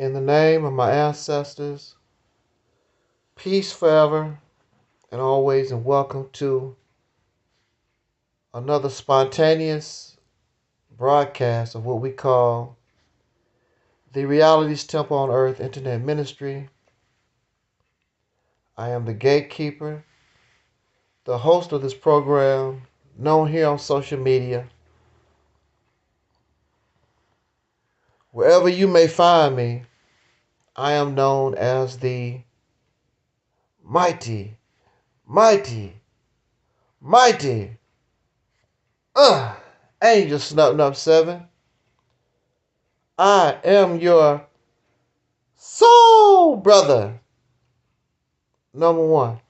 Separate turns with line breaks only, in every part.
In the name of my ancestors, peace forever and always, and welcome to another spontaneous broadcast of what we call the Realities Temple on Earth Internet Ministry. I am the gatekeeper, the host of this program, known here on social media. Wherever you may find me, I am known as the mighty, mighty, mighty, Angel Snub Nub 7. I am your soul brother, number one.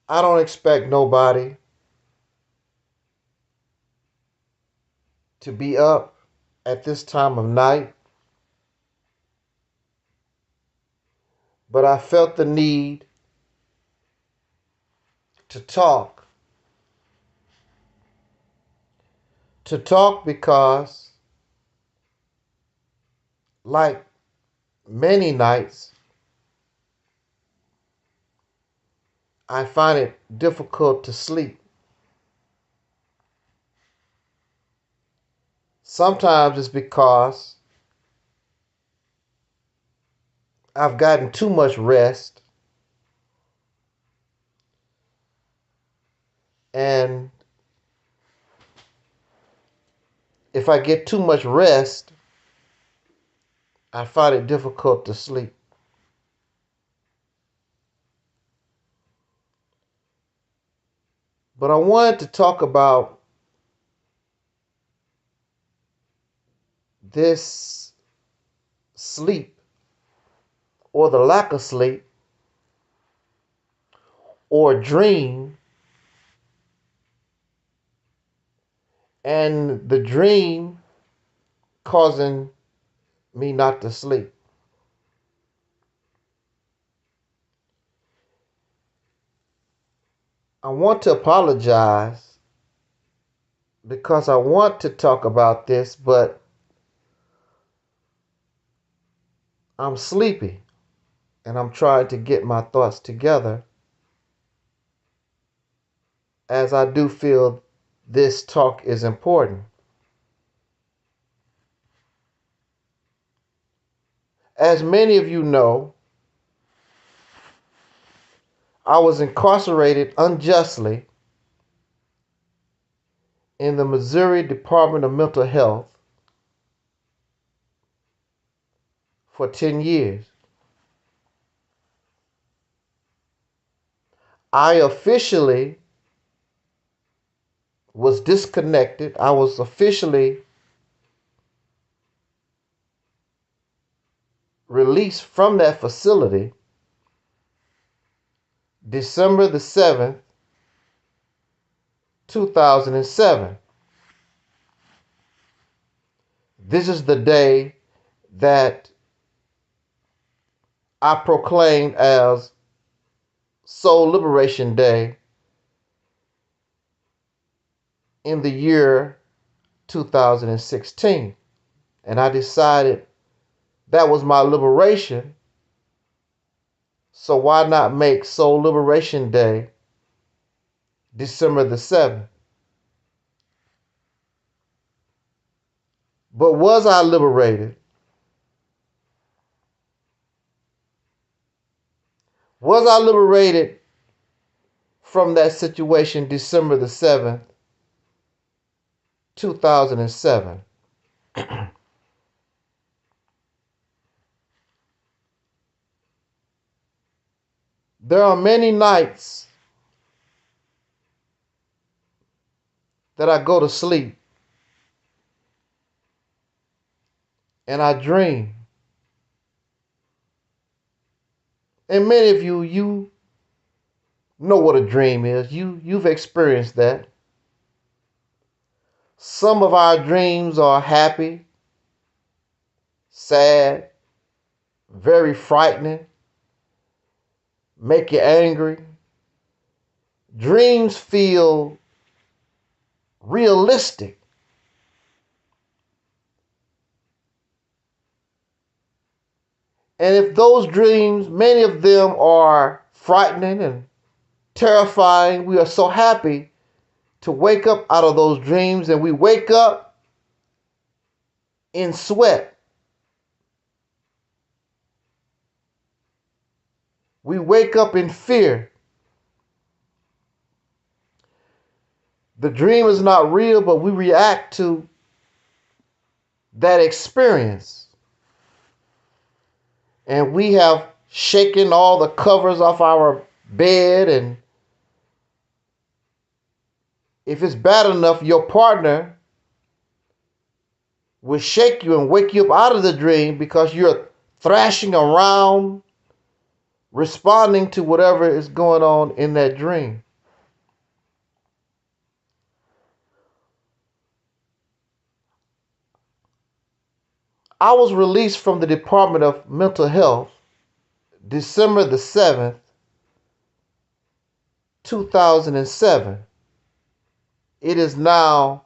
I don't expect nobody to be up at this time of night, but I felt the need to talk. To talk because, like many nights, I find it difficult to sleep. Sometimes it's because I've gotten too much rest, and if I get too much rest, I find it difficult to sleep. But I wanted to talk about this sleep, or the lack of sleep, or dream, and the dream causing me not to sleep. I want to apologize because I want to talk about this, but I'm sleepy and I'm trying to get my thoughts together, as I do feel this talk is important. As many of you know, I was incarcerated unjustly in the Missouri Department of Mental Health for 10 years. I officially was disconnected. I was officially released from that facility December the 7th, 2007. This is the day that I proclaimed as Soul Liberation Day in the year 2016. And I decided that was my liberation. So why not make Soul Liberation Day December the 7th? But was I liberated? Was I liberated from that situation December the 7th, 2007? There are many nights that I go to sleep and I dream. And many of you know what a dream is. You've experienced that. Some of our dreams are happy, sad, very frightening, make you angry. Dreams feel realistic. And if those dreams, many of them are frightening and terrifying, we are so happy to wake up out of those dreams, and we wake up in sweat. We wake up in fear. The dream is not real, but we react to that experience. And we have shaken all the covers off our bed, and if it's bad enough, your partner will shake you and wake you up out of the dream because you're thrashing around, responding to whatever is going on in that dream. I was released from the Department of Mental Health December the 7th, 2007. It is now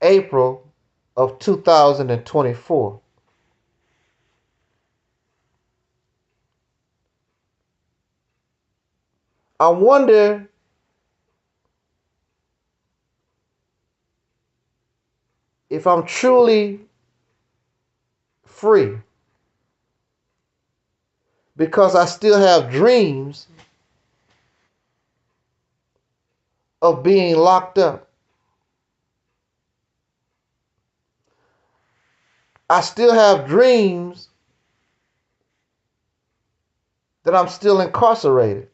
April of 2024. I wonder if I'm truly free because I still have dreams of being locked up. I still have dreams that I'm still incarcerated.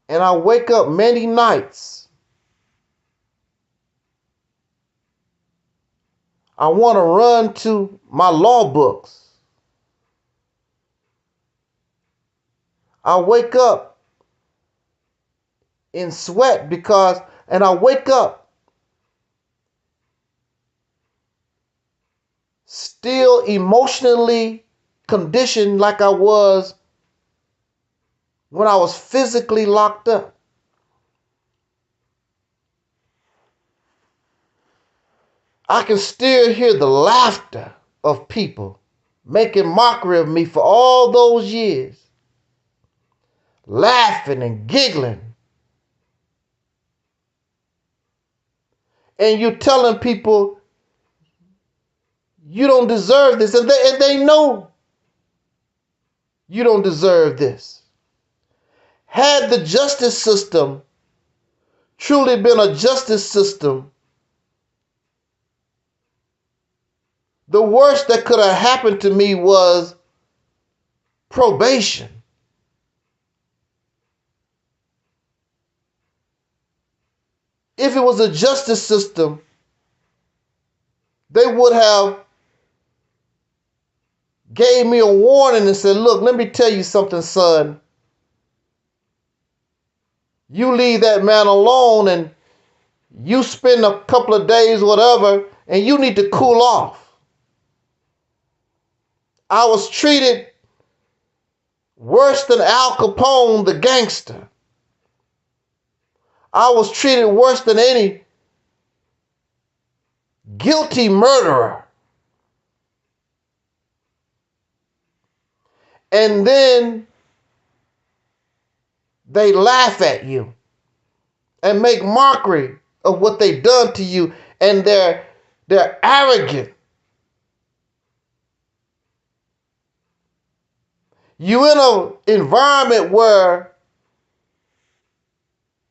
And I wake up many nights. I want to run to my law books. I wake up in sweat and I wake up still emotionally conditioned like I was when I was physically locked up. I can still hear the laughter of people making mockery of me for all those years, laughing and giggling. And you're telling people you don't deserve this, and they know you don't deserve this. Had the justice system truly been a justice system, the worst that could have happened to me was probation. If it was a justice system, they would have gave me a warning and said, look, let me tell you something, son. You leave that man alone and you spend a couple of days, whatever, and you need to cool off. I was treated worse than Al Capone, the gangster. I was treated worse than any guilty murderer. And then they laugh at you and make mockery of what they've done to you, and they're arrogant. You're in an environment where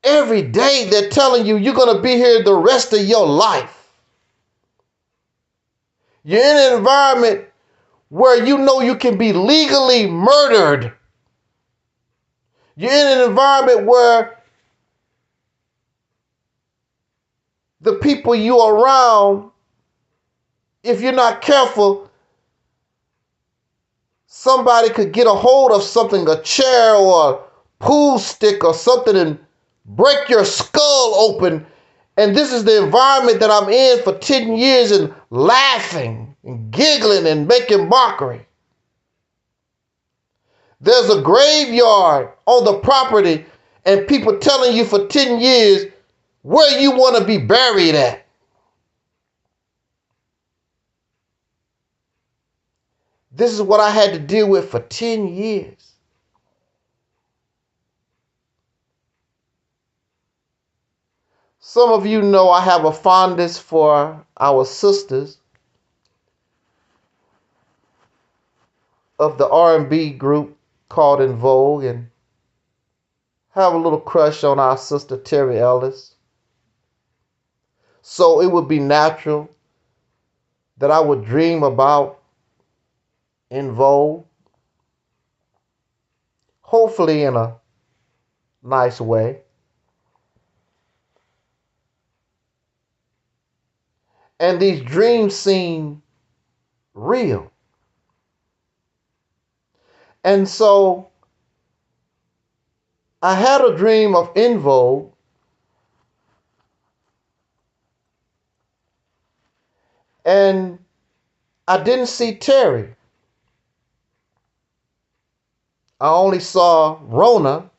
every day they're telling you you're going to be here the rest of your life. You're in an environment where you know you can be legally murdered. You're in an environment where the people you are around, if you're not careful, somebody could get a hold of something, a chair or a pool stick or something, and break your skull open. And this is the environment that I'm in for 10 years, and laughing and giggling and making mockery. There's a graveyard on the property and people telling you for 10 years where you want to be buried at. This is what I had to deal with for 10 years. Some of you know I have a fondness for our sisters of the R&B group called En Vogue, and have a little crush on our sister Terry Ellis. So it would be natural that I would dream about En Vogue, hopefully in a nice way. And these dreams seem real. And so I had a dream of En Vogue, and I didn't see Terry. I only saw Rona,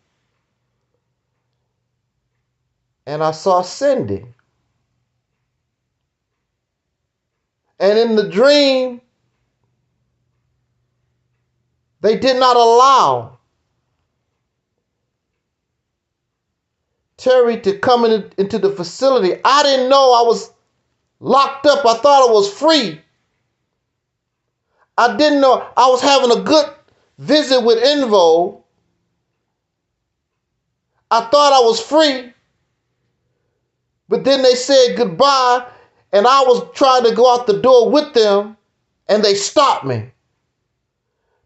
and I saw Cindy. And in the dream, they did not allow Terry to come into the facility. I didn't know I was locked up. I thought I was free. I didn't know I was having a good visit with En Vogue. I thought I was free. But then they said goodbye, and I was trying to go out the door with them, and they stopped me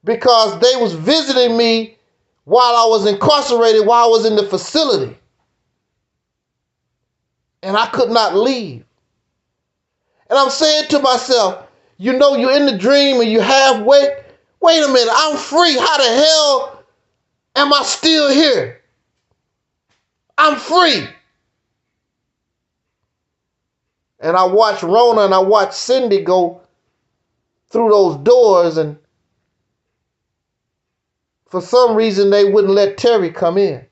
because they was visiting me while I was incarcerated, while I was in the facility. And I could not leave. And I'm saying to myself, you know, you're in the dream and you half wake. Wait a minute, I'm free. How the hell am I still here? I'm free. And I watched Rona and I watched Cindy go through those doors, and for some reason they wouldn't let Terry come in.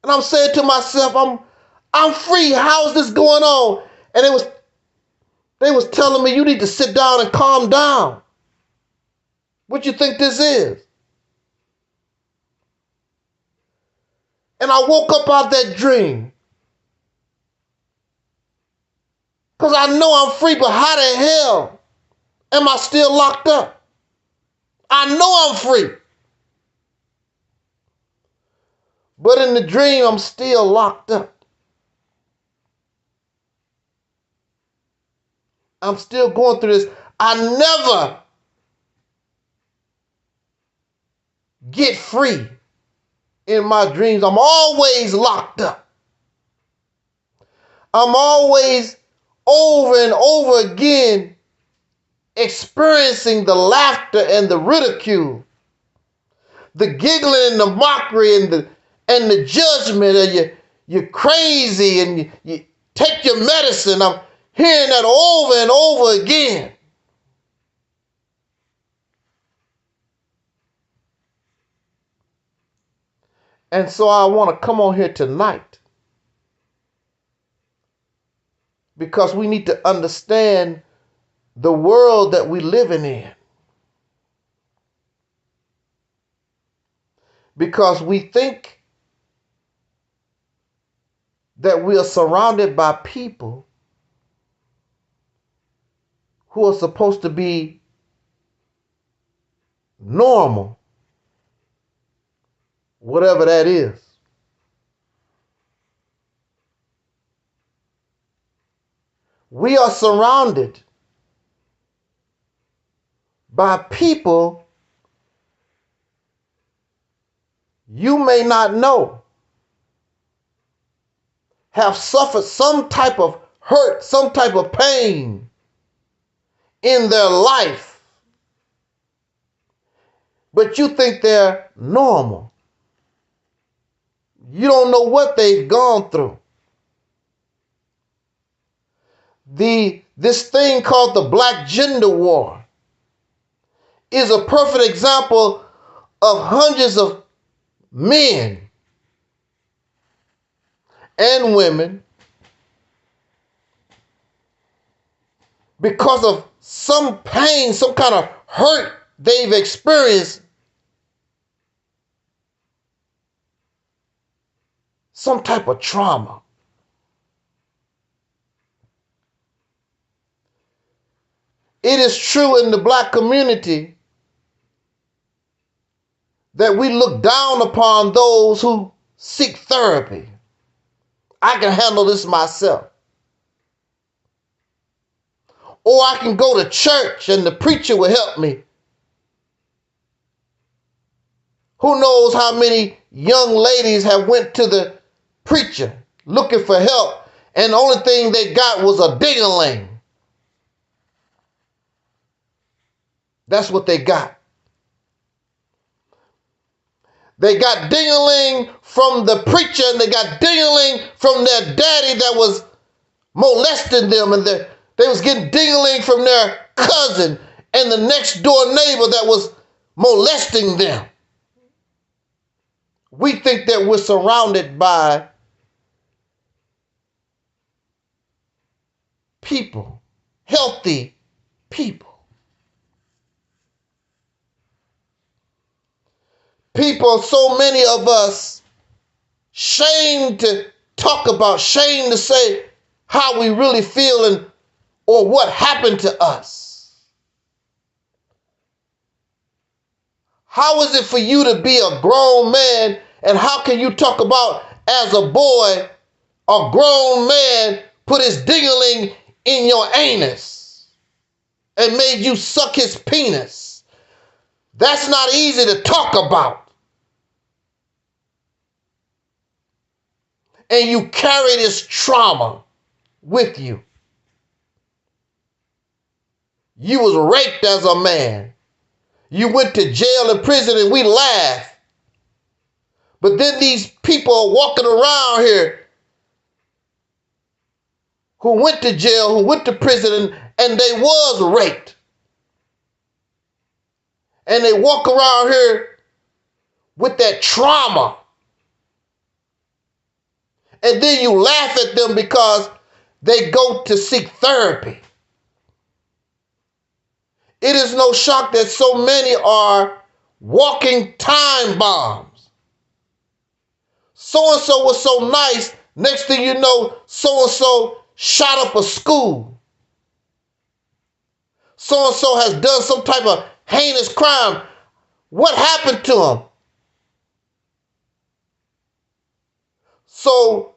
And I'm saying to myself, I'm free. How's this going on? And they was telling me, you need to sit down and calm down. What you think this is? And I woke up out that dream. Because I know I'm free, but how the hell am I still locked up? I know I'm free. But in the dream, I'm still locked up. I'm still going through this. I never get free in my dreams. I'm always locked up. I'm always over and over again experiencing the laughter and the ridicule, the giggling and the mockery and the judgment of you're crazy and you take your medicine. I'm hearing that over and over again. And so I want to come on here tonight because we need to understand the world that we're living in. Because we think that we are surrounded by people who are supposed to be normal, whatever that is. We are surrounded by people you may not know have suffered some type of hurt, some type of pain in their life, but you think they're normal. You don't know what they've gone through. This thing called the Black Gender War is a perfect example of hundreds of men and women, because of some pain, some kind of hurt they've experienced, some type of trauma. It is true in the Black community that we look down upon those who seek therapy. I can handle this myself. Or I can go to church and the preacher will help me. Who knows how many young ladies have went to the preacher looking for help, and the only thing they got was a ding-a-ling. That's what they got. They got ding-a-ling from the preacher, and they got ding-a-ling from their daddy that was molesting them, and they was getting ding-a-ling from their cousin and the next door neighbor that was molesting them. We think that we're surrounded by people, healthy people. People, so many of us, shame to talk about, shame to say how we really feel and or what happened to us. How is it for you to be a grown man, and how can you talk about as a boy, a grown man put his ding-a-ling in your anus and made you suck his penis? That's not easy to talk about. And you carry this trauma with you. You was raped as a man. You went to jail and prison, and we laugh. But then these people are walking around here who went to jail, who went to prison, and they was raped. And they walk around here with that trauma. And then you laugh at them because they go to seek therapy. It is no shock that so many are walking time bombs. So-and-so was so nice, next thing you know, so-and-so shot up a school. So-and-so has done some type of heinous crime. What happened to him? So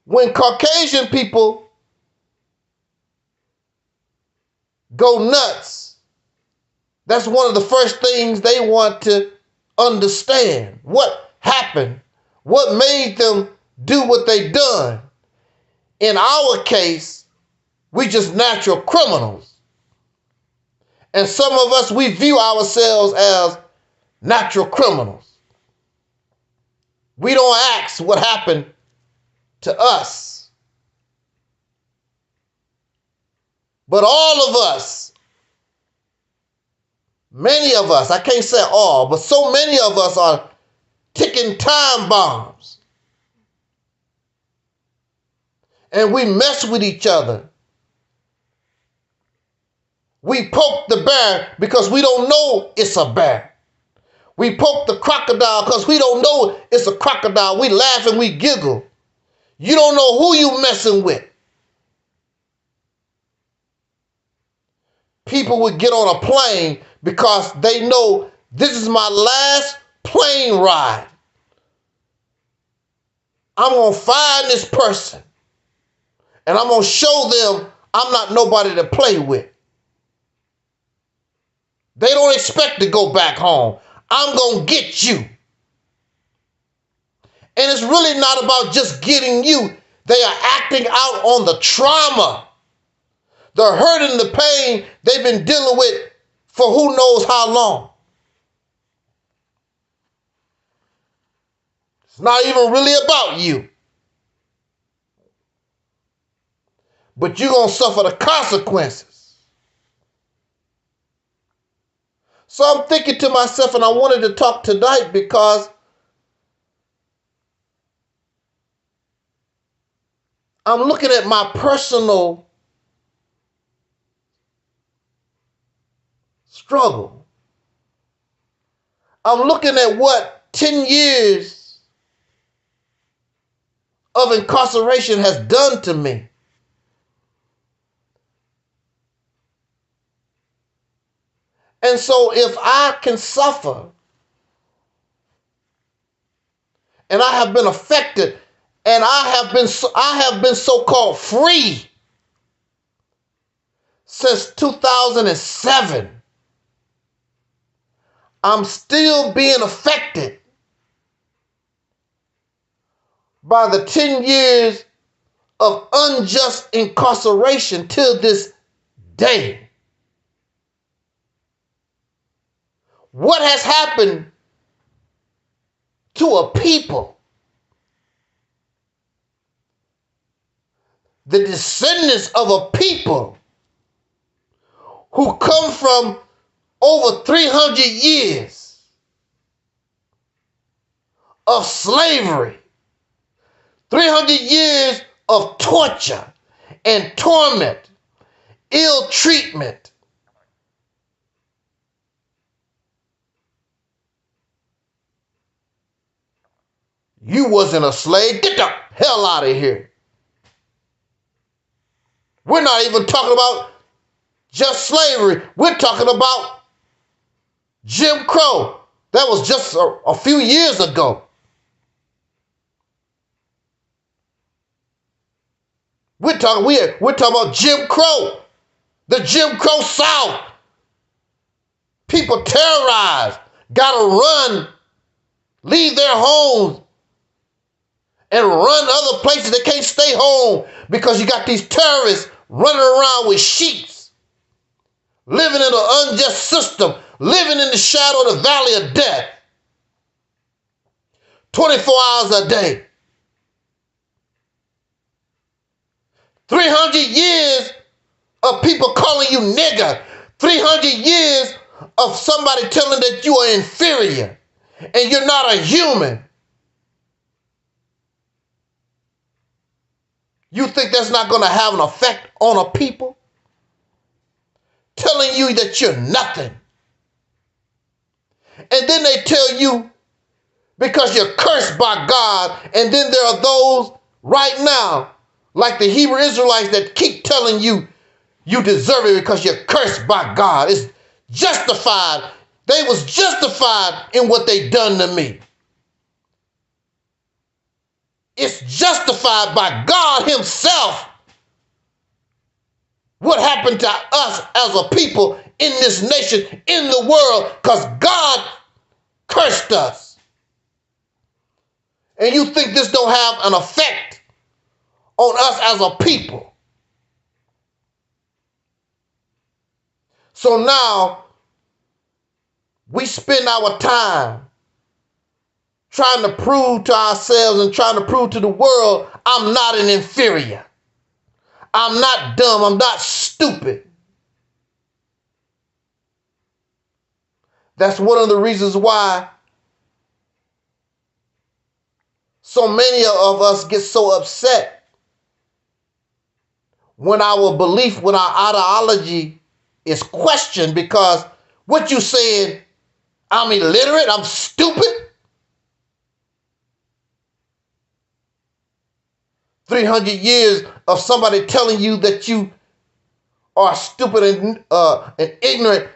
when Caucasian people go nuts, that's one of the first things they want to understand. What happened? What made them do what they done? In our case, we just natural criminals. And some of us, we view ourselves as natural criminals. We don't ask what happened to us. But all of us, many of us, I can't say all, but so many of us are ticking time bombs. And we mess with each other. We poke the bear because we don't know it's a bear. We poke the crocodile because we don't know it's a crocodile. We laugh and we giggle. You don't know who you messing with. People would get on a plane because they know this is my last plane ride. I'm going to find this person and I'm going to show them I'm not nobody to play with. They don't expect to go back home. I'm going to get you. And it's really not about just getting you. They are acting out on the trauma, the hurt and the pain they've been dealing with for who knows how long. It's not even really about you. But you're going to suffer the consequences. So I'm thinking to myself, and I wanted to talk tonight because I'm looking at my personal struggle. I'm looking at what 10 years of incarceration has done to me. And so if I can suffer and I have been affected and I have been so-called free since 2007, I'm still being affected by the 10 years of unjust incarceration till this day. What has happened to a people, the descendants of a people who come from over 300 years of slavery, 300 years of torture and torment, ill treatment. You wasn't a slave. Get the hell out of here. We're not even talking about just slavery. We're talking about Jim Crow. That was just a few years ago. We're talking about Jim Crow, the Jim Crow South. People terrorized, gotta run, leave their homes, and run other places. They can't stay home because you got these terrorists running around with sheets, living in an unjust system, living in the shadow of the valley of death, 24 hours a day. 300 years of people calling you nigger. 300 years of somebody telling that you are inferior and you're not a human. You think that's not going to have an effect on a people? Telling you that you're nothing. And then they tell you because you're cursed by God, and then there are those right now, like the Hebrew Israelites, that keep telling you you deserve it because you're cursed by God. It's justified. They was justified in what they done to me. It's justified by God himself what happened to us as a people in this nation, in the world, because God cursed us. And you think this don't have an effect on us as a people. So now we spend our time trying to prove to ourselves and trying to prove to the world, I'm not an inferior. I'm not dumb. I'm not stupid. That's one of the reasons why so many of us get so upset when our belief, when our ideology is questioned, because what you saying, I'm illiterate, I'm stupid? 300 years of somebody telling you that you are stupid and ignorant.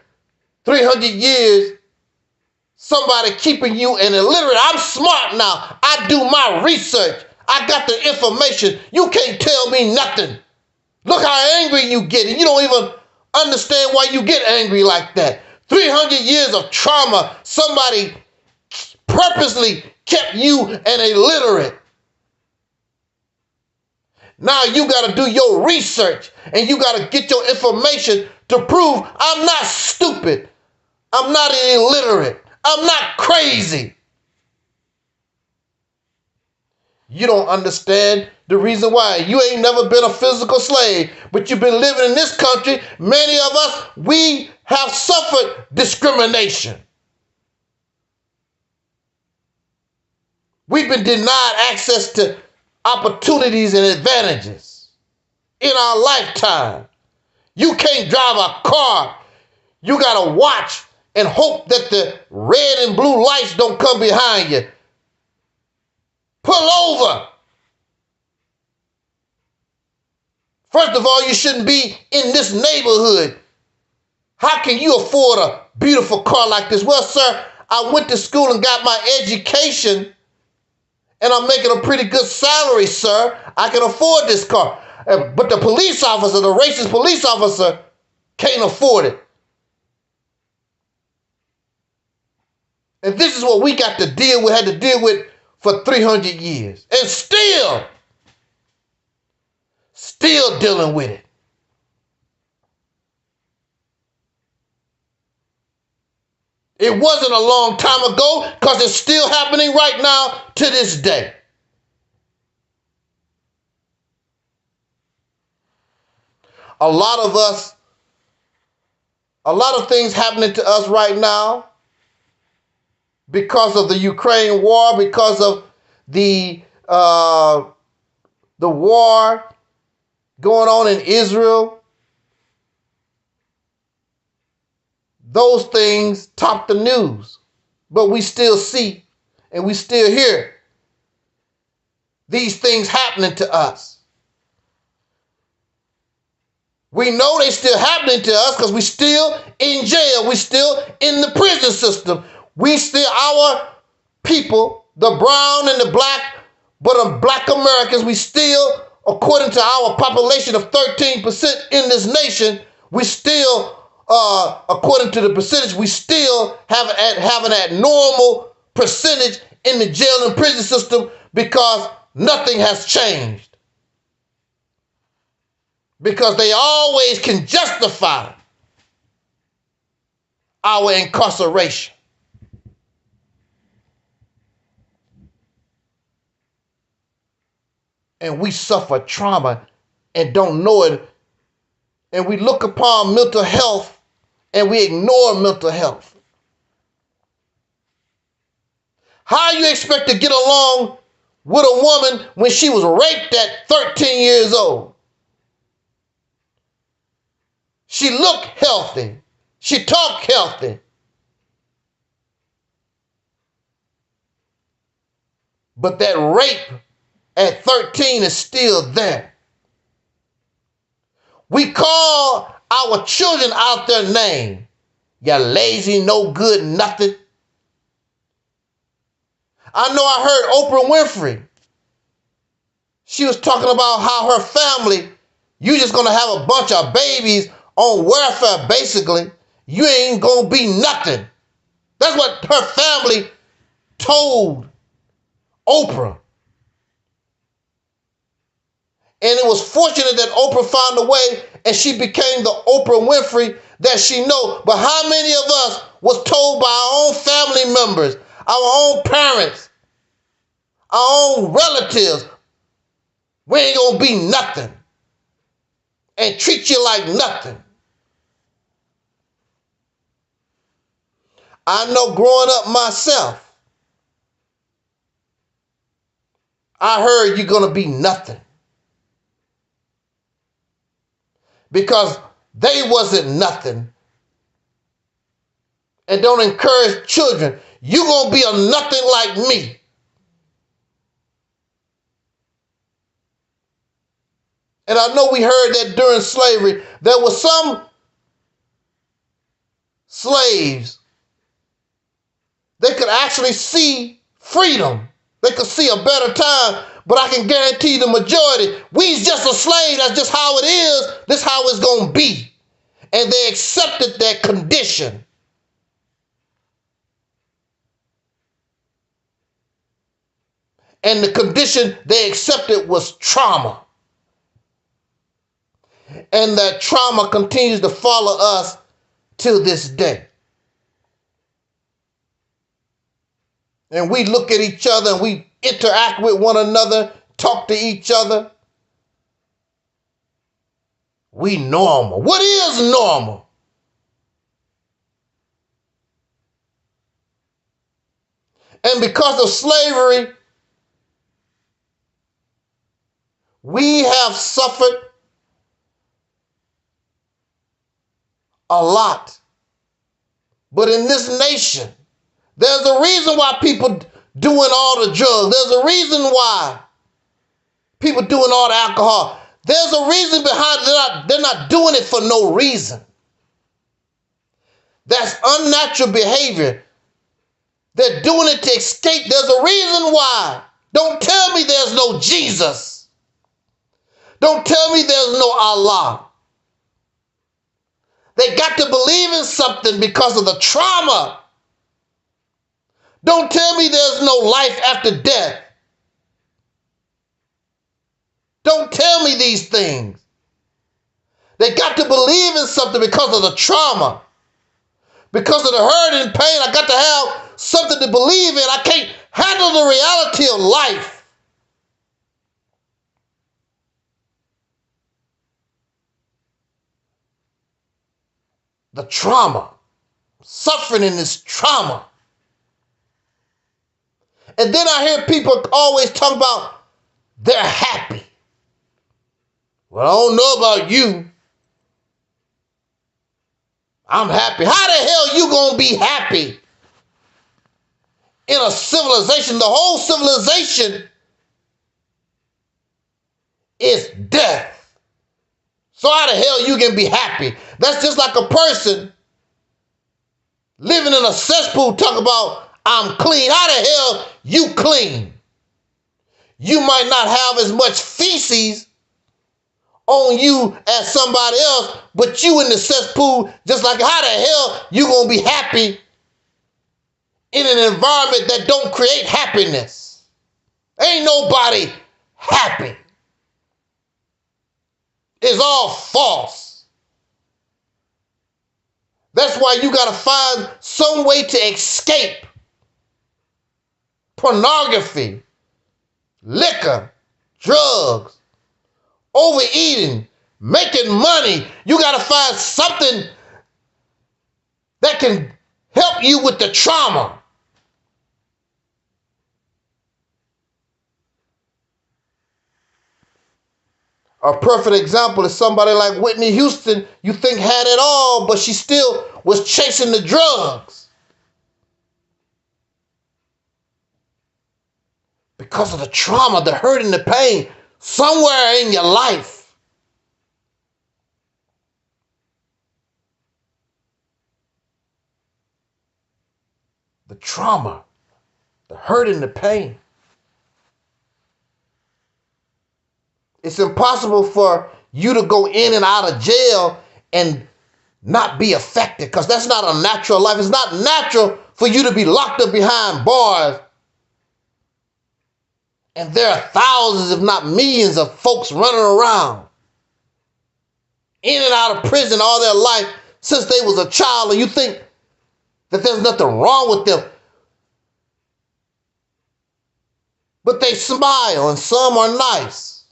300 years, somebody keeping you an illiterate. I'm smart now. I do my research. I got the information. You can't tell me nothing. Look how angry you get. And you don't even understand why you get angry like that. 300 years of trauma. Somebody purposely kept you an illiterate. Now you got to do your research and you got to get your information to prove I'm not stupid. I'm not illiterate. I'm not crazy. You don't understand the reason why. You ain't never been a physical slave, but you've been living in this country. Many of us, we have suffered discrimination. We've been denied access to opportunities and advantages in our lifetime. You can't drive a car. You got to watch and hope that the red and blue lights don't come behind you. Pull over. First of all, you shouldn't be in this neighborhood. How can you afford a beautiful car like this? Well, sir, I went to school and got my education, and I'm making a pretty good salary, sir. I can afford this car. But the police officer, the racist police officer, can't afford it. And this is what we got to deal with, had to deal with for 300 years. And still dealing with it. It wasn't a long time ago because it's still happening right now to this day. A lot of things happening to us right now because of the Ukraine war, because of the war going on in Israel. Those things top the news, but we still see and we still hear these things happening to us. We know they're still happening to us because we still in jail. We still in the prison system. We still, our people, the brown and the black, but black Americans, we still, according to our population of 13% in this nation, we still, according to the percentage, we still have an abnormal percentage in the jail and prison system because nothing has changed. Because they always can justify our incarceration. And we suffer trauma and don't know it. And we look upon mental health and we ignore mental health. How you expect to get along with a woman when she was raped at 13 years old? She looked healthy. She talked healthy. But that rape at 13 is still there. We call our children out their name. You lazy, no good, nothing. I know I heard Oprah Winfrey. She was talking about how her family, you just going to have a bunch of babies on welfare, basically. You ain't going to be nothing. That's what her family told Oprah. And it was fortunate that Oprah found a way and she became the Oprah Winfrey that she know. But how many of us was told by our own family members, our own parents, our own relatives, we ain't going to be nothing and treat you like nothing? I know growing up myself, I heard you're going to be nothing. Because they wasn't nothing. And don't encourage children. You're going to be a nothing like me. And I know we heard that during slavery, there were some slaves, they could actually see freedom. They could see a better time. But I can guarantee you the majority, we's just a slave. That's just how it is. This how it's going to be. And they accepted that condition. And the condition they accepted was trauma. And that trauma continues to follow us till this day. And we look at each other and we interact with one another, talk to each other. We normal. What is normal? And because of slavery, we have suffered a lot. But in this nation, there's a reason why people doing all the drugs. There's a reason why people doing all the alcohol. There's a reason behind it. They're not doing it for no reason. That's unnatural behavior. They're doing it to escape. There's a reason why. Don't tell me there's no Jesus. Don't tell me there's no Allah. They got to believe in something because of the trauma. Don't tell me there's no life after death. Don't tell me these things. They got to believe in something because of the trauma. Because of the hurt and pain, I got to have something to believe in. I can't handle the reality of life. The trauma. Suffering in this trauma. And then I hear people always talk about they're happy. Well, I don't know about you. I'm happy. How the hell you gonna be happy in a civilization? The whole civilization is death. So how the hell you can be happy? That's just like a person living in a cesspool talking about I'm clean. How the hell you clean? You might not have as much feces on you as somebody else, but you in the cesspool, just like how the hell you gonna be happy in an environment that don't create happiness? Ain't nobody happy. It's all false. That's why you gotta find some way to escape pornography, liquor, drugs, overeating, making money. You got to find something that can help you with the trauma. A perfect example is somebody like Whitney Houston, you think had it all, but she still was chasing the drugs. Because of the trauma, the hurt and the pain somewhere in your life. The trauma, the hurt and the pain. It's impossible for you to go in and out of jail and not be affected, because that's not a natural life. It's not natural for you to be locked up behind bars. And there are thousands, if not millions, of folks running around in and out of prison all their life since they was a child, and you think that there's nothing wrong with them. But they smile, and some are nice.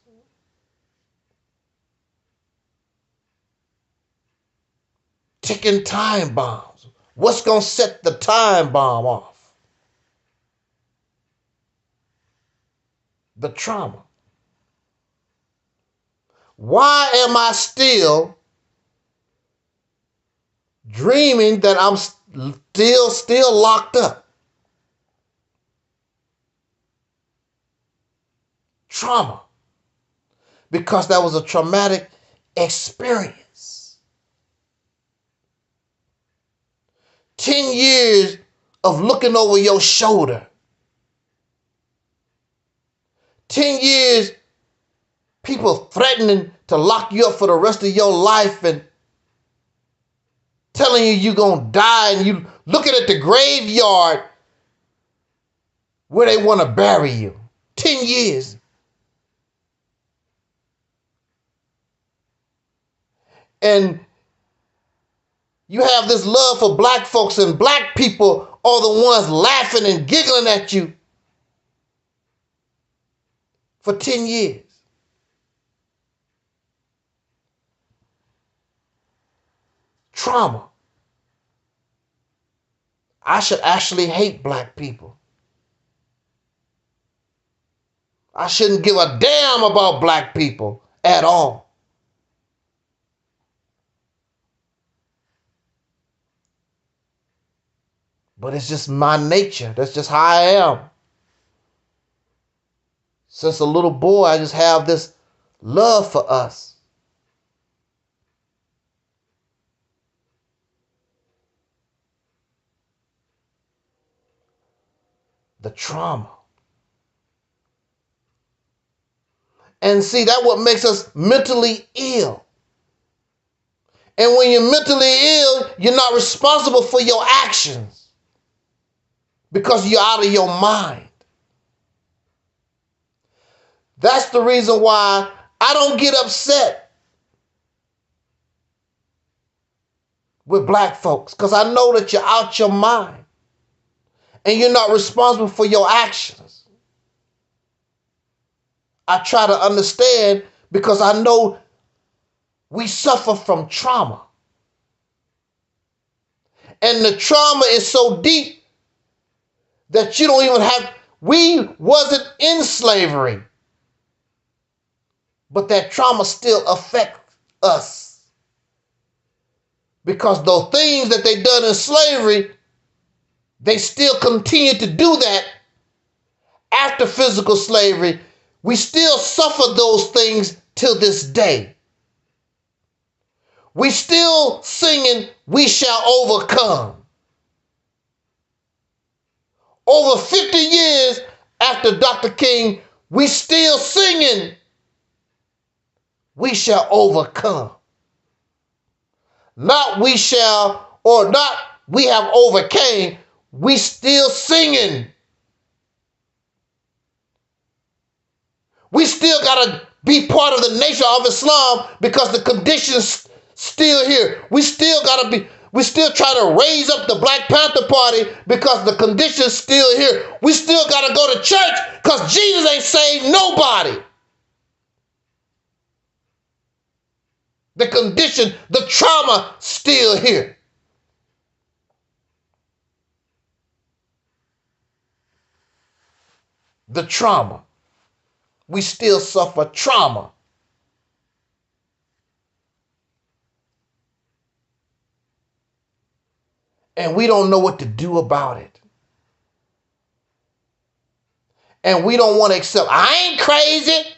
Ticking time bombs. What's going to set the time bomb off? The trauma. Why am I still dreaming that I'm still locked up? Trauma. Because that was a traumatic experience. 10 years of looking over your shoulder. 10 years, people threatening to lock you up for the rest of your life and telling you you're going to die, and you looking at the graveyard where they want to bury you. 10 years. And you have this love for black folks, and black people are the ones laughing and giggling at you for 10 years. Trauma. I should actually hate black people. I shouldn't give a damn about black people at all. But it's just my nature. That's just how I am. Since a little boy, I just have this love for us. The trauma. And see, that's what makes us mentally ill. And when you're mentally ill, you're not responsible for your actions because you're out of your mind. That's the reason why I don't get upset with black folks, because I know that you're out your mind and you're not responsible for your actions. I try to understand because I know we suffer from trauma. And the trauma is so deep that you don't even have, we wasn't in slavery, but that trauma still affects us. Because those things that they done in slavery, they still continue to do that after physical slavery. We still suffer those things till this day. We still singing, "We shall overcome." Over 50 years after Dr. King, we still singing, "We shall overcome." Not we shall, or not we have overcame. We still singing. We still got to be part of the nation of Islam because the conditions still here. We still try to raise up the Black Panther Party because the conditions still here. We still got to go to church because Jesus ain't saved nobody. The condition, the trauma still here. The trauma. We still suffer trauma. And we don't know what to do about it. And we don't want to accept, I ain't crazy.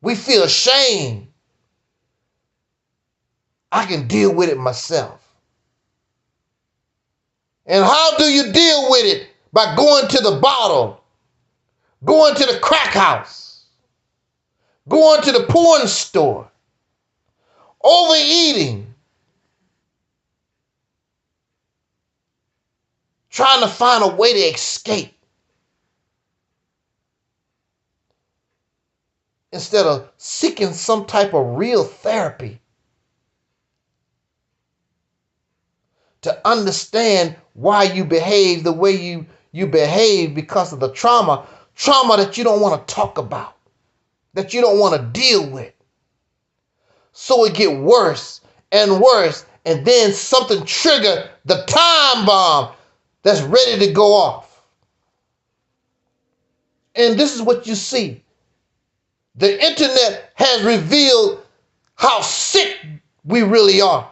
We feel shame. I can deal with it myself. And how do you deal with it? By going to the bottle, going to the crack house, going to the porn store, overeating, trying to find a way to escape instead of seeking some type of real therapy to understand why you behave the way you behave because of the trauma that you don't want to talk about, that you don't want to deal with. So it get worse and worse, and then something trigger the time bomb that's ready to go off. And this is what you see. The internet has revealed how sick we really are.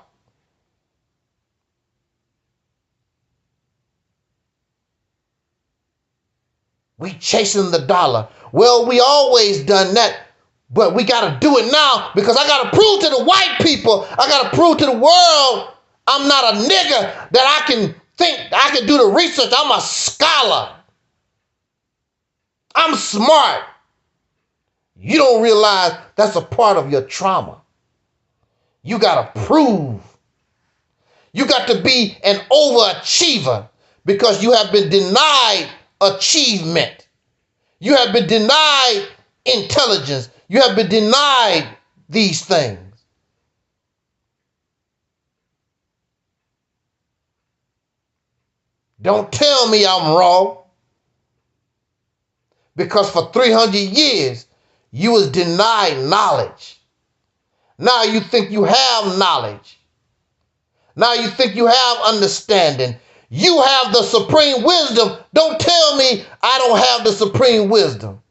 We chasing the dollar. Well, we always done that, but we got to do it now because I got to prove to the white people, I got to prove to the world I'm not a nigger, that I can think, I can do the research. I'm a scholar. I'm smart. You don't realize that's a part of your trauma. You got to prove. You got to be an overachiever because you have been denied achievement. You have been denied intelligence. You have been denied these things. Don't tell me I'm wrong. Because for 300 years, you was denied knowledge. Now you think you have knowledge. Now you think you have understanding. You have the supreme wisdom. Don't tell me I don't have the supreme wisdom.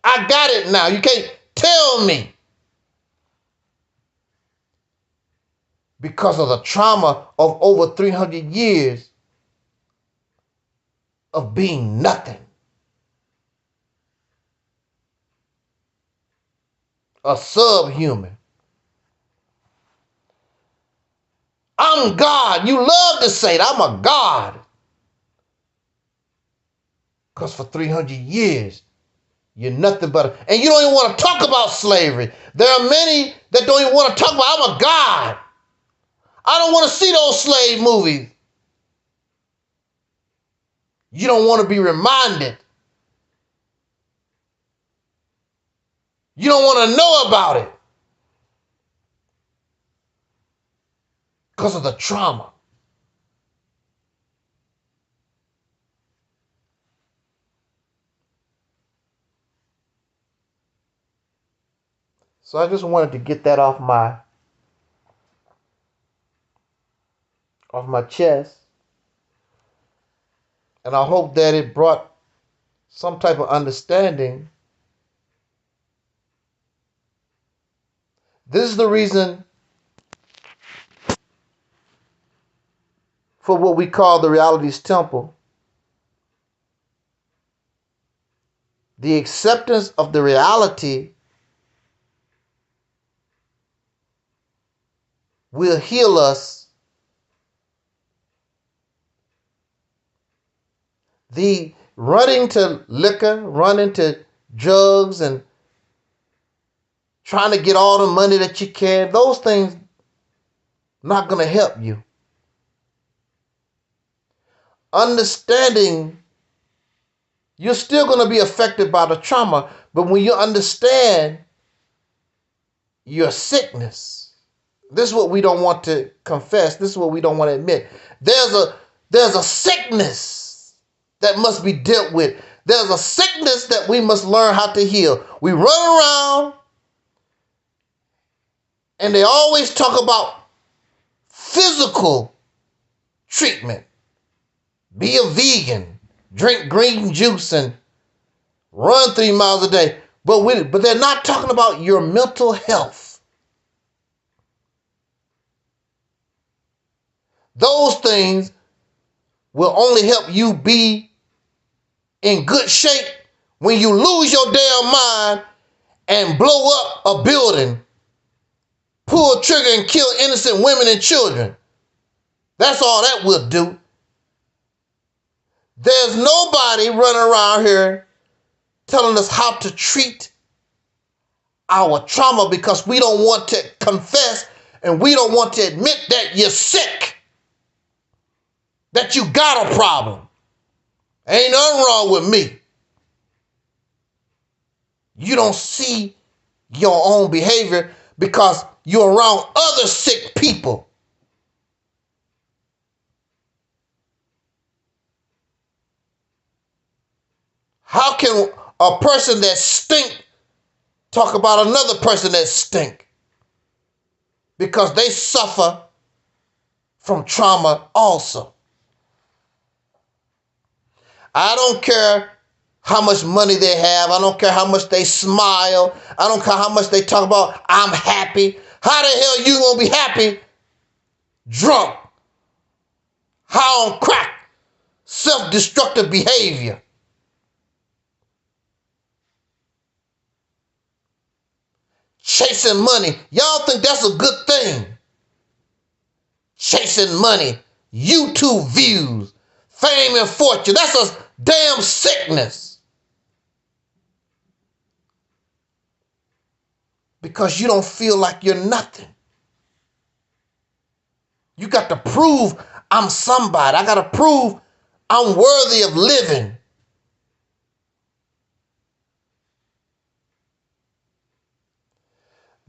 I got it now. You can't tell me. Because of the trauma of over 300 years of being nothing. A subhuman. I'm God. You love to say that. I'm a God. Because for 300 years, you're nothing but and you don't even want to talk about slavery. There are many that don't even want to talk about, I'm a God. I don't want to see those slave movies. You don't want to be reminded. You don't want to know about it. Because of the trauma. So I just wanted to get that off my chest. And I hope that it brought some type of understanding. This is the reason for what we call the realities temple. The acceptance of the reality will heal us. The running to liquor, running to drugs, and trying to get all the money that you can, those things not going to help you. Understanding, you're still going to be affected by the trauma, but when you understand your sickness, this is what we don't want to confess. This is what we don't want to admit. There's a sickness that must be dealt with. There's a sickness that we must learn how to heal. We run around and they always talk about physical treatment. Be a vegan, drink green juice, and run 3 miles a day. But they're not talking about your mental health. Those things will only help you be in good shape when you lose your damn mind and blow up a building, pull a trigger and kill innocent women and children. That's all that will do. There's nobody running around here telling us how to treat our trauma because we don't want to confess and we don't want to admit that you're sick, that you got a problem. Ain't nothing wrong with me. You don't see your own behavior because you're around other sick people. How can a person that stink talk about another person that stink? Because they suffer from trauma also. I don't care how much money they have. I don't care how much they smile. I don't care how much they talk about, I'm happy. How the hell you gonna be happy? Drunk, high on crack, self-destructive behavior. Chasing money. Y'all think that's a good thing? Chasing money, YouTube views, fame and fortune. That's a damn sickness. Because you don't feel like you're nothing. You got to prove I'm somebody. I got to prove I'm worthy of living.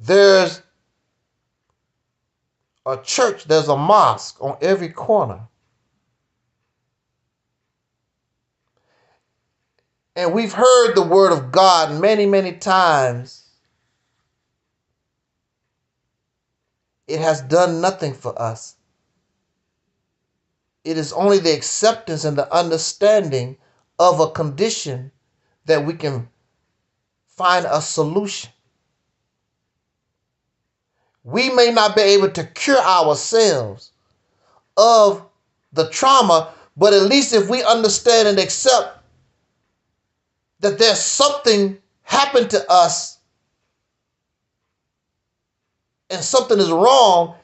There's a church, there's a mosque on every corner. And we've heard the word of God many, many times. It has done nothing for us. It is only the acceptance and the understanding of a condition that we can find a solution. We may not be able to cure ourselves of the trauma, but at least if we understand and accept that there's something happened to us and something is wrong,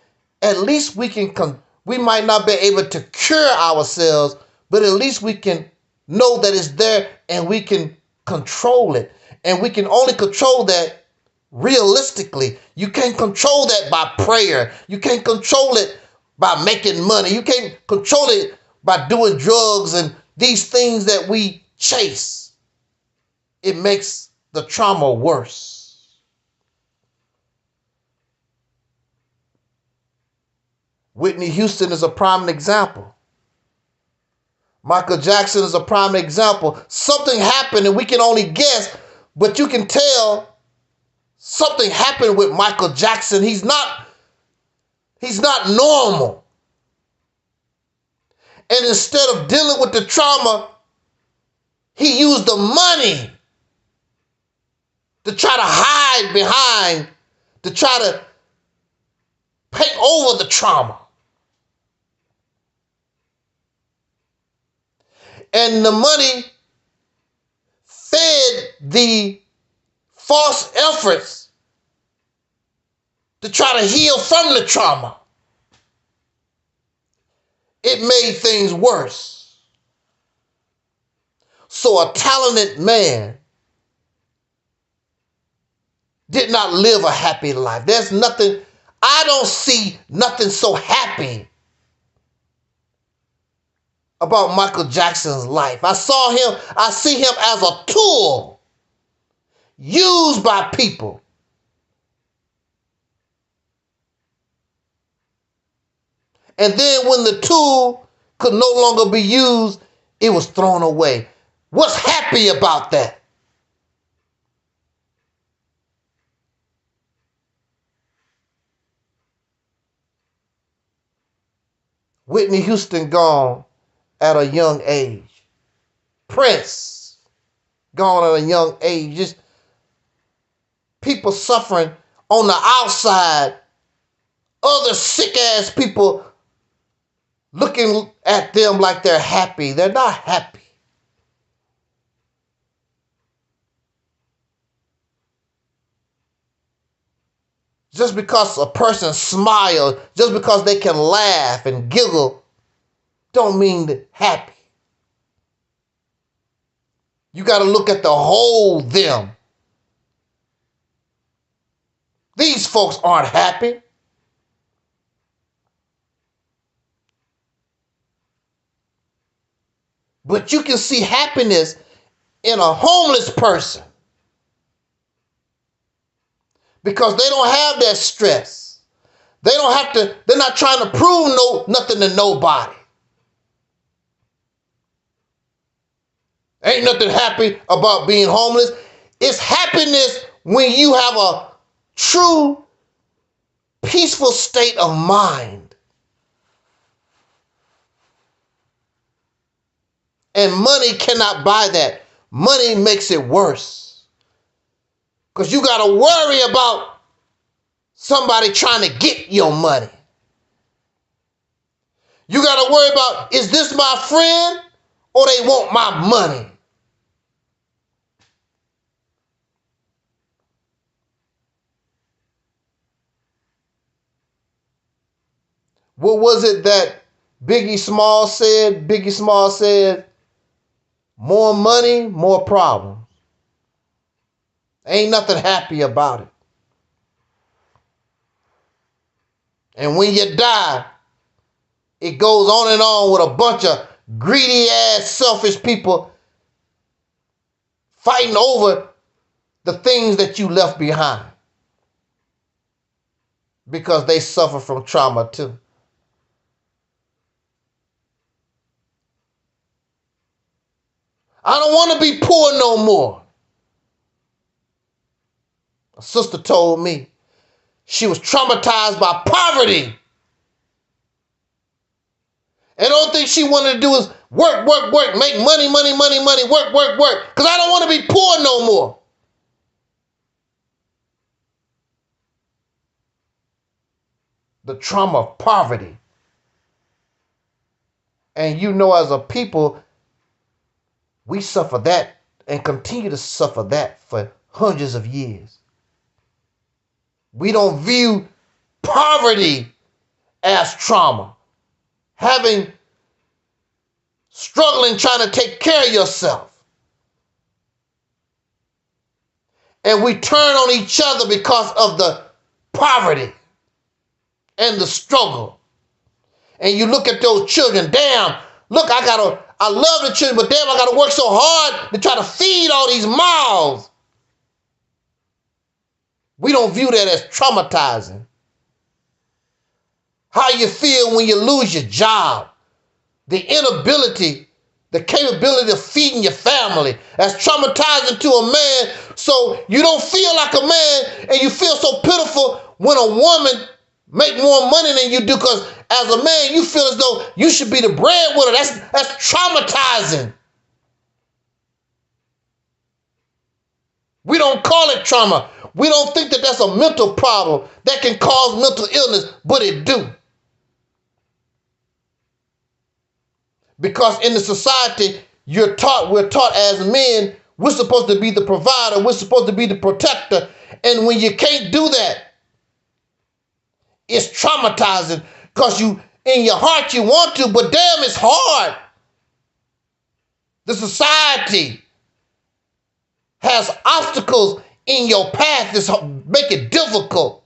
at least we might not be able to cure ourselves, but at least we can know that it's there and we can control it. And we can only control that realistically. You can't control that by prayer. You can't control it by making money. You can't control it by doing drugs and these things that we chase. It makes the trauma worse. Whitney Houston is a prime example. Michael Jackson is a prime example. Something happened and we can only guess, but you can tell something happened with Michael Jackson. He's not normal. And instead of dealing with the trauma, he used the money to try to hide behind, to try to paint over the trauma. And the money fed the false efforts to try to heal from the trauma. It made things worse. So a talented man did not live a happy life. I don't see nothing so happy about Michael Jackson's life. I see him as a tool used by people. And then when the tool could no longer be used, it was thrown away. What's happy about that? Whitney Houston gone at a young age. Prince gone at a young age. Just people suffering on the outside. Other sick ass people looking at them like they're happy. They're not happy. Just because a person smiles, just because they can laugh and giggle, don't mean that happy. You got to look at the whole them. These folks aren't happy. But you can see happiness in a homeless person because they don't have that stress. They're not trying to prove nothing to nobody. Ain't nothing happy about being homeless. It's happiness when you have a true, peaceful state of mind. And money cannot buy that. Money makes it worse. Because you got to worry about somebody trying to get your money. You got to worry about, is this my friend or they want my money? What was it that Biggie Smalls said? Biggie Smalls said, more money, more problems. Ain't nothing happy about it. And when you die, it goes on and on with a bunch of greedy ass, selfish people fighting over the things that you left behind because they suffer from trauma too. I don't want to be poor no more. A sister told me she was traumatized by poverty. And the only thing she wanted to do is work, work, work, make money, money, money, money, work, work, work. Because I don't want to be poor no more. The trauma of poverty. And you know, as a people, we suffer that and continue to suffer that for hundreds of years. We don't view poverty as trauma. Struggling trying to take care of yourself. And we turn on each other because of the poverty and the struggle. And you look at those children, damn, look, I love the children, but damn, I gotta work so hard to try to feed all these mouths. We don't view that as traumatizing. How you feel when you lose your job, the inability, the capability of feeding your family, that's traumatizing to a man. So you don't feel like a man, and you feel so pitiful when a woman make more money than you do, because as a man, you feel as though you should be the breadwinner. That's traumatizing. We don't call it trauma. We don't think that that's a mental problem that can cause mental illness, but it do. Because in the society, we're taught as men, we're supposed to be the provider, we're supposed to be the protector. And when you can't do that, it's traumatizing, because you, in your heart, you want to, but damn, it's hard. The society has obstacles in your path that make it difficult.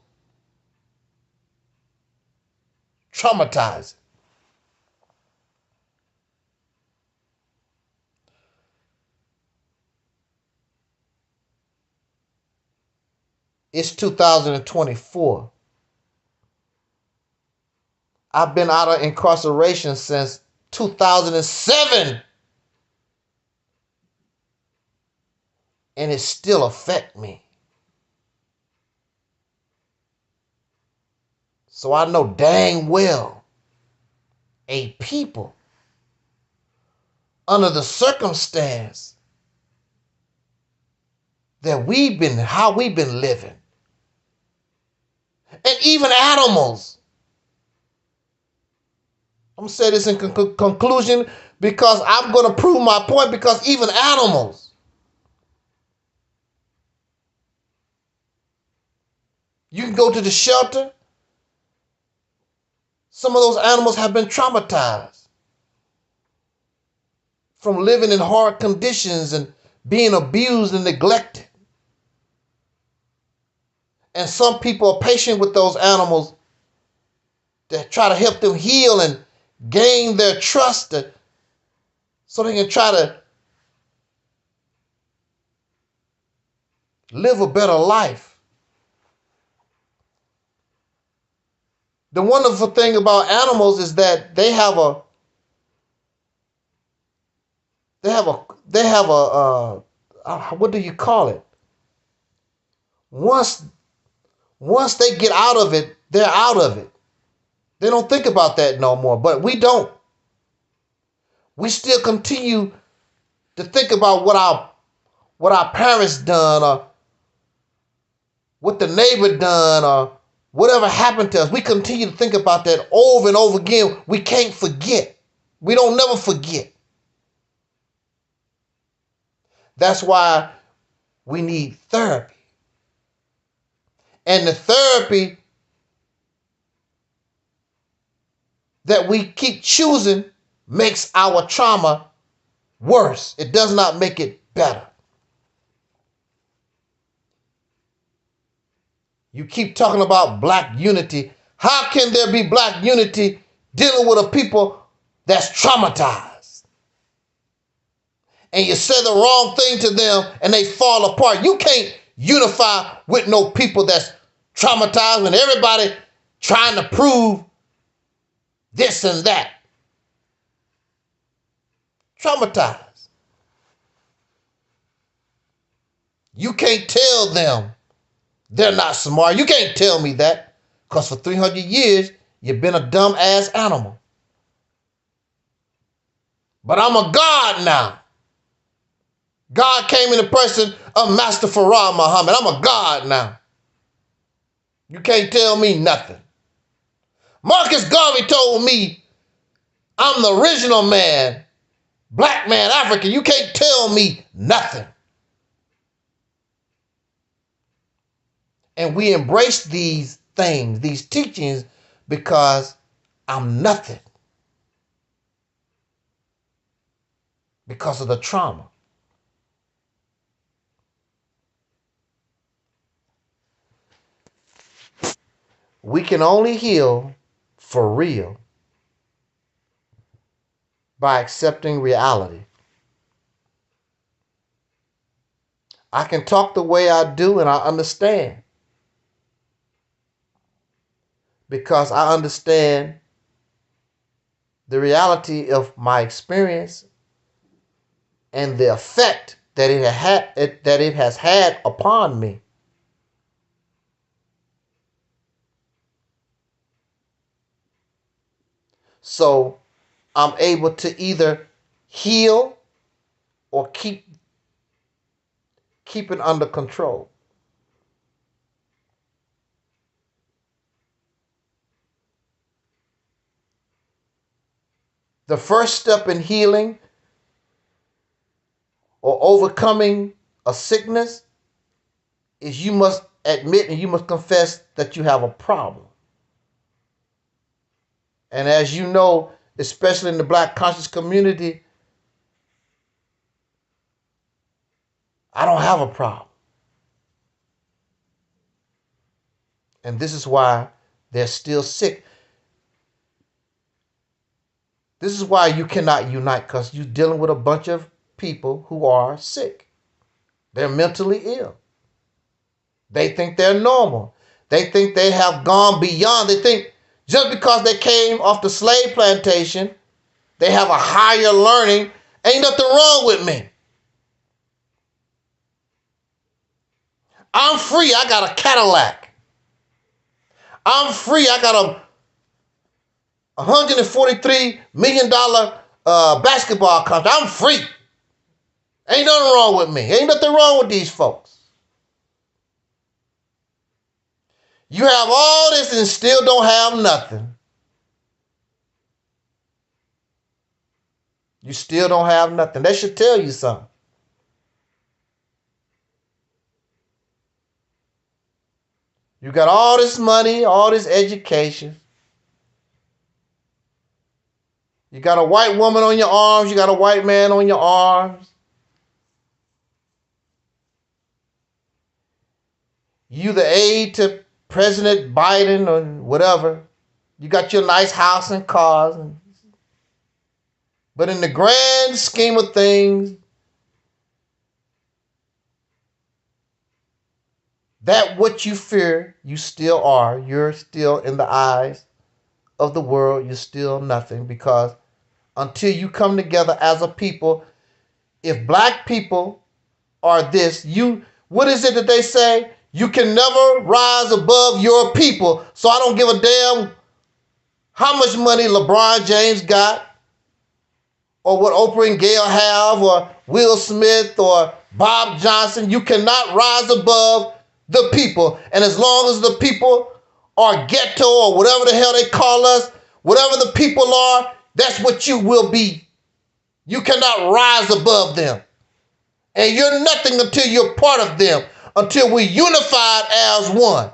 Traumatizing. It's 2024. I've been out of incarceration since 2007. And it still affects me. So I know dang well a people under the circumstance that how we've been living. And even animals. I'm going to say this in conclusion, because I'm going to prove my point, because even animals, you can go to the shelter. Some of those animals have been traumatized from living in hard conditions and being abused and neglected. And some people are patient with those animals that try to help them heal and gain their trust, so they can try to live a better life. The wonderful thing about animals is that they have a what do you call it? Once they get out of it, they're out of it. They don't think about that no more, but we don't. We still continue to think about what our parents done, or what the neighbor done, or whatever happened to us. We continue to think about that over and over again. We can't forget. We don't never forget. That's why we need therapy. And the therapy that we keep choosing makes our trauma worse. It does not make it better. You keep talking about black unity. How can there be black unity dealing with a people that's traumatized? And you say the wrong thing to them and they fall apart. You can't unify with no people that's traumatized when everybody trying to prove this and that. Traumatized. You can't tell them they're not smart. You can't tell me that, because for 300 years, you've been a dumb ass animal. But I'm a God now. God came in the person of Master Farah Muhammad. I'm a God now. You can't tell me nothing. Marcus Garvey told me I'm the original man, black man, African. You can't tell me nothing. And we embrace these things, these teachings, because I'm nothing. Because of the trauma. We can only heal for real by accepting reality. I can talk the way I do and I understand. Because I understand the reality of my experience and the effect that it has had upon me. So I'm able to either heal or keep it under control. The first step in healing or overcoming a sickness is you must admit and you must confess that you have a problem. And as you know, especially in the Black conscious community, I don't have a problem. And this is why they're still sick. This is why you cannot unite, because you're dealing with a bunch of people who are sick. They're mentally ill. They think they're normal. They think they have gone beyond. They think just because they came off the slave plantation, they have a higher learning. Ain't nothing wrong with me. I'm free. I got a Cadillac. I'm free. I got a $143 million basketball contract. I'm free. Ain't nothing wrong with me. Ain't nothing wrong with these folks. You have all this and still don't have nothing. You still don't have nothing. That should tell you something. You got all this money, all this education. You got a white woman on your arms. You got a white man on your arms. You the aide to President Biden or whatever. You got your nice house and cars. But in the grand scheme of things, that what you fear, you still are. You're still in the eyes of the world. You're still nothing, because until you come together as a people, if black people are this, what is it that they say? You can never rise above your people. So I don't give a damn how much money LeBron James got, or what Oprah and Gayle have, or Will Smith or Bob Johnson. You cannot rise above the people. And as long as the people are ghetto or whatever the hell they call us, whatever the people are, that's what you will be. You cannot rise above them. And you're nothing until you're part of them, until we're unified as one.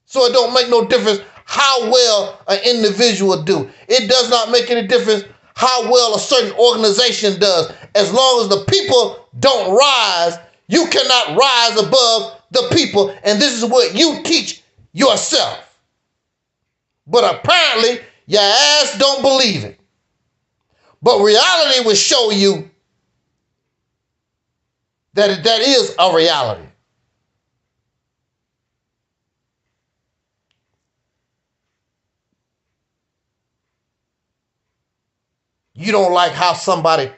So it don't make no difference how well an individual do. It does not make any difference how well a certain organization does. As long as the people don't rise, you cannot rise above the people. And this is what you teach yourself. But apparently, your ass don't believe it. But reality will show you that that is a reality. You don't like how somebody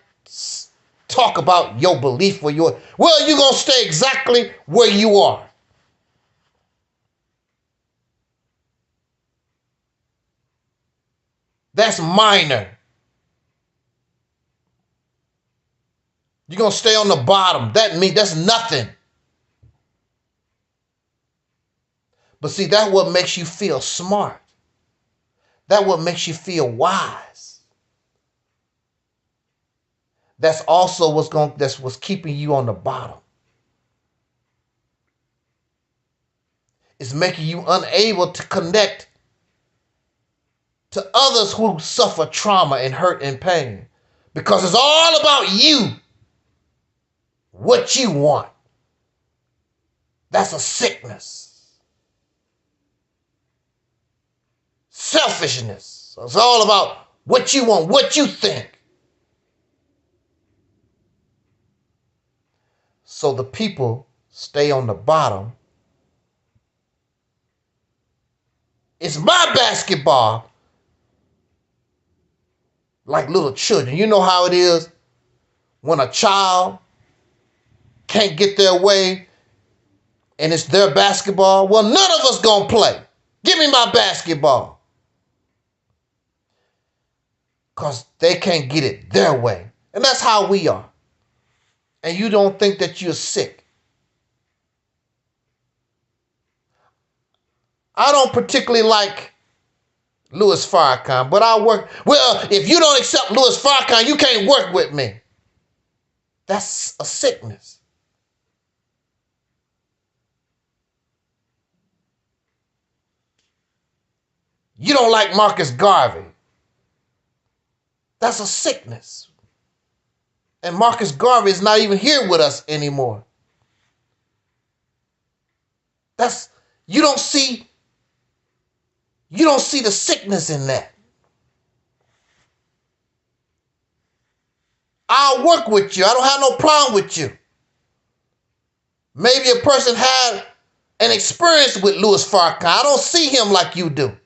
talk about your belief or your, well, you're going to stay exactly where you are. That's minor. You're going to stay on the bottom. That's nothing. But see, that's what makes you feel smart. That's what makes you feel wise. That's also what's keeping you on the bottom. It's making you unable to connect to others who suffer trauma and hurt and pain. Because it's all about you. What you want. That's a sickness. Selfishness. It's all about what you want, what you think. So the people stay on the bottom. It's my basketball. Like little children. You know how it is when a child can't get their way and it's their basketball? Well, none of us gonna play. Give me my basketball. Because they can't get it their way. And that's how we are. And you don't think that you're sick. I don't particularly like Louis Farrakhan, but if you don't accept Louis Farrakhan, you can't work with me. That's a sickness. You don't like Marcus Garvey. That's a sickness. And Marcus Garvey is not even here with us anymore. You don't see the sickness in that. I'll work with you. I don't have no problem with you. Maybe a person had an experience with Louis Farrakhan. I don't see him like you do.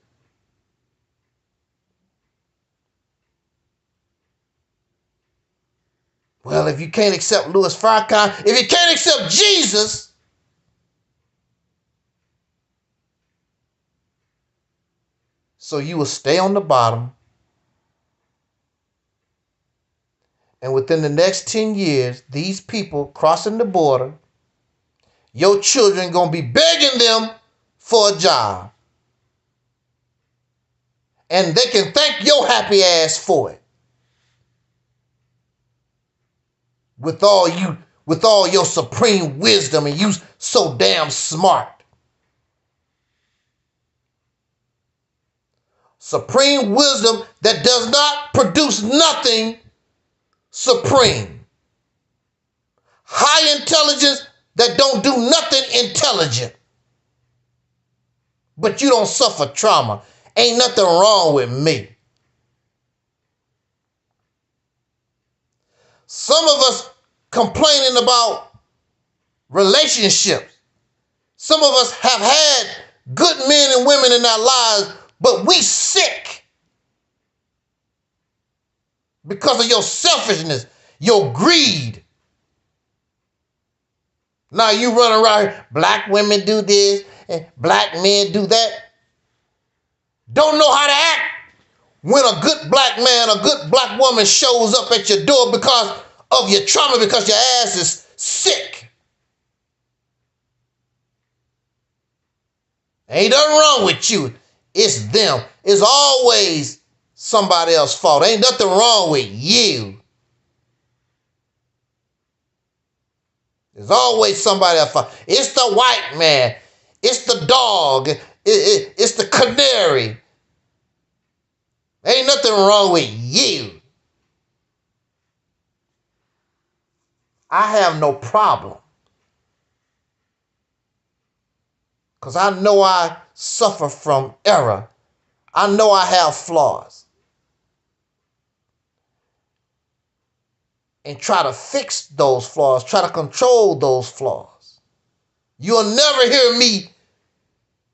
Well, if you can't accept Louis Farrakhan, if you can't accept Jesus, so you will stay on the bottom. And within the next 10 years, these people crossing the border, your children going to be begging them for a job. And they can thank your happy ass for it. With all your supreme wisdom and you so damn smart. Supreme wisdom that does not produce nothing supreme. High intelligence that don't do nothing intelligent. But you don't suffer trauma. Ain't nothing wrong with me. Some of us complaining about relationships. Some of us have had good men and women in our lives, but we sick because of your selfishness, your greed. Now you run around here, black women do this and black men do that. Don't know how to act when a good black man, a good black woman shows up at your door because of your trauma, because your ass is sick. Ain't nothing wrong with you. It's them. It's always somebody else's fault. Ain't nothing wrong with you. There's always somebody else's fault. It's the white man. It's the dog. It's the canary. Ain't nothing wrong with you. I have no problem. Because I know I suffer from error. I know I have flaws. And try to fix those flaws. Try to control those flaws. You'll never hear me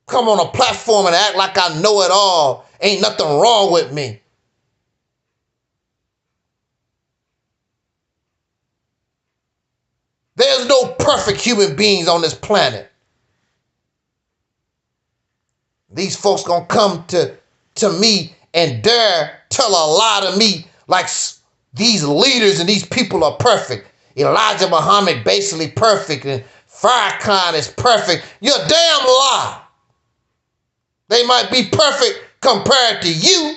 come on a platform and act like I know it all. Ain't nothing wrong with me. There's no perfect human beings on this planet. These folks gonna come to me and dare tell a lie to me like these leaders and these people are perfect. Elijah Muhammad basically perfect and Farrakhan is perfect. You're a damn lie. They might be perfect compared to you.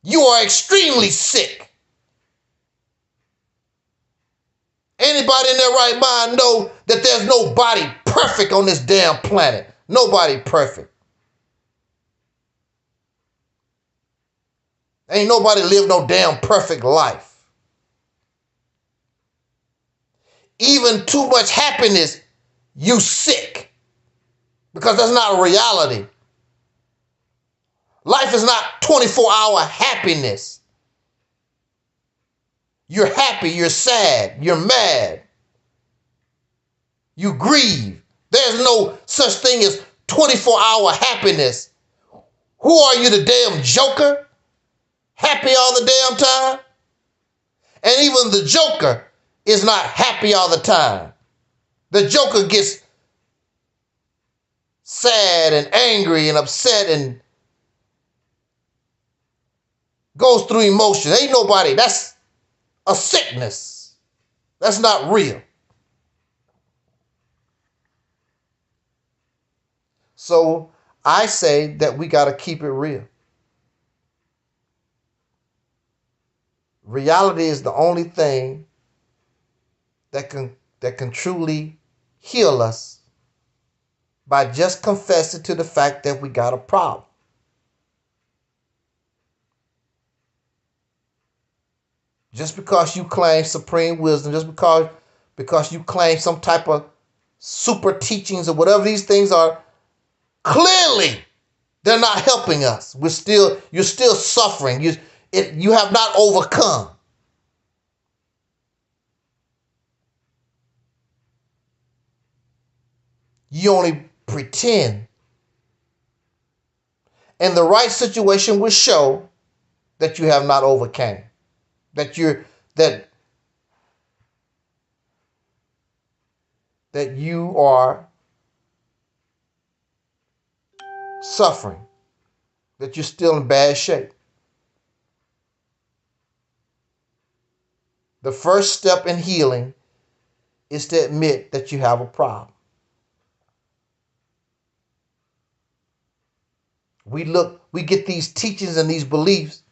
You are extremely sick. Anybody in their right mind know that there's nobody perfect on this damn planet. Nobody perfect. Ain't nobody live no damn perfect life. Even too much happiness, you sick. Because that's not a reality. Life is not 24-hour happiness. You're happy, you're sad, you're mad. You grieve. There's no such thing as 24-hour happiness. Who are you, the damn joker? Happy all the damn time? And even the joker is not happy all the time. The joker gets sad and angry and upset and goes through emotions. Ain't nobody, that's a sickness. That's not real. So I say that we got to keep it real. Reality is the only thing that can truly heal us by just confessing to the fact that we got a problem. Just because you claim supreme wisdom, just because you claim some type of super teachings or whatever these things are, clearly they're not helping us. You're still suffering. You have not overcome. You only pretend. And the right situation will show that you have not overcame. That you are suffering. That you're still in bad shape. The first step in healing is to admit that you have a problem. We get these teachings and these beliefs.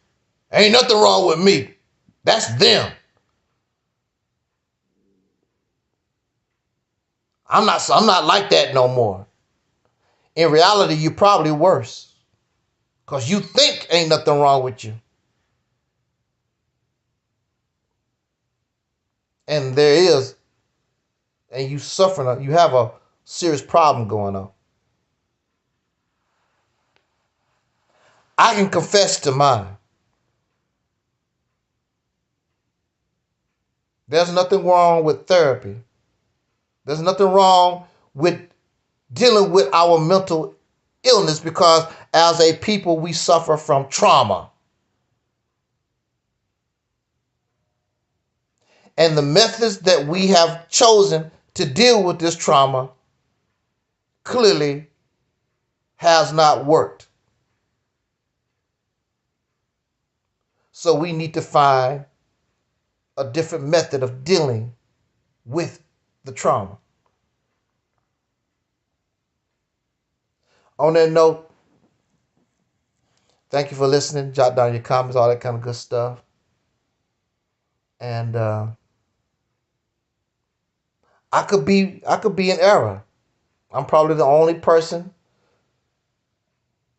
Ain't nothing wrong with me. That's them. I'm not like that no more. In reality, you're probably worse. Because you think ain't nothing wrong with you. And there is, and you have a serious problem going on. I can confess to mine. There's nothing wrong with therapy. There's nothing wrong with dealing with our mental illness because as a people, we suffer from trauma. And the methods that we have chosen to deal with this trauma clearly has not worked. So we need to find a different method of dealing with the trauma. On that note, thank you for listening. Jot down your comments, all that kind of good stuff. And I could be in error. I'm probably the only person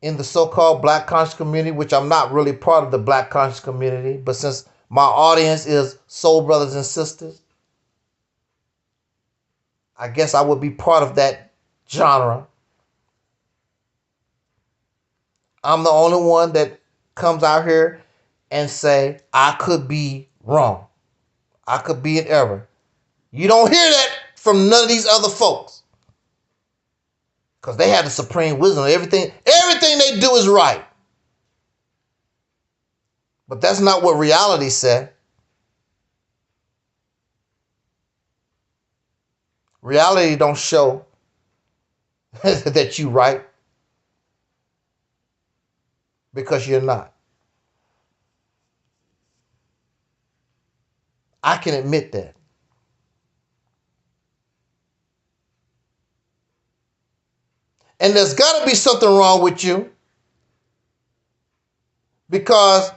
in the so-called Black conscious community, which I'm not really part of the Black conscious community, but since my audience is soul brothers and sisters, I guess I would be part of that genre. I'm the only one that comes out here and say, I could be wrong. I could be in error. You don't hear that from none of these other folks. Because they have the supreme wisdom. Everything they do is right. But that's not what reality said. Reality don't show that you right. Because you're not. I can admit that. And there's got to be something wrong with you, because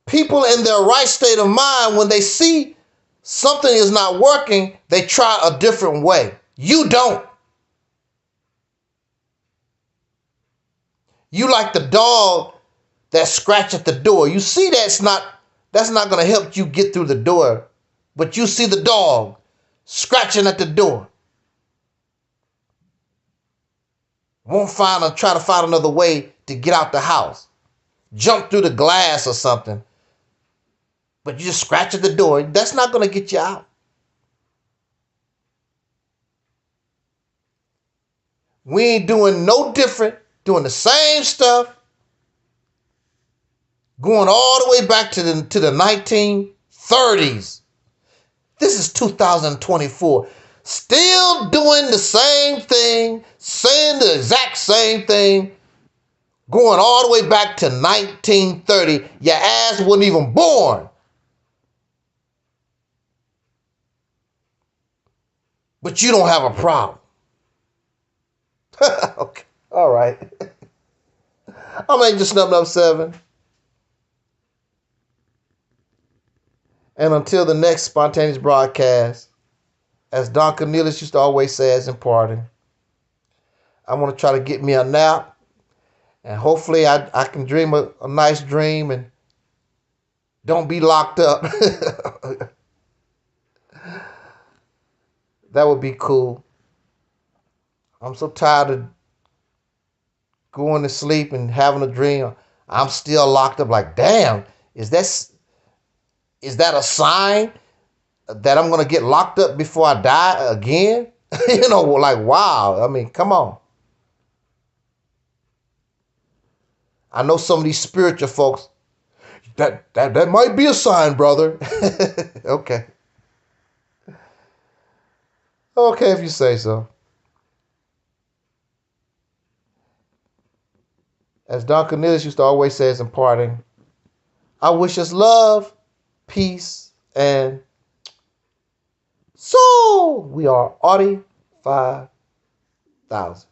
people in their right state of mind, when they see something is not working, they try a different way. You don't. You like the dog that scratch at the door. You see that's not going to help you get through the door, but you see the dog scratching at the door. Try to find another way to get out the house. Jump through the glass or something. But you just scratch at the door. That's not going to get you out. We ain't doing no different, doing the same stuff, going all the way back to the 1930s. This is 2024. Still doing the same thing, saying the exact same thing, going all the way back to 1930. Your ass wasn't even born. But you don't have a problem. Okay. All right. I'm Angel Snub 7. And until the next spontaneous broadcast, as Don Cornelius used to always say as in parting, I want to try to get me a nap. And hopefully I can dream a nice dream and don't be locked up. That would be cool. I'm so tired of going to sleep and having a dream. I'm still locked up. Like, damn, is that a sign that I'm going to get locked up before I die again? Like, wow. I mean, come on. I know some of these spiritual folks, that might be a sign, brother. Okay. Okay, if you say so. As Don Cornelius used to always say in parting, I wish us love, peace, and soul. We are Audi 5000.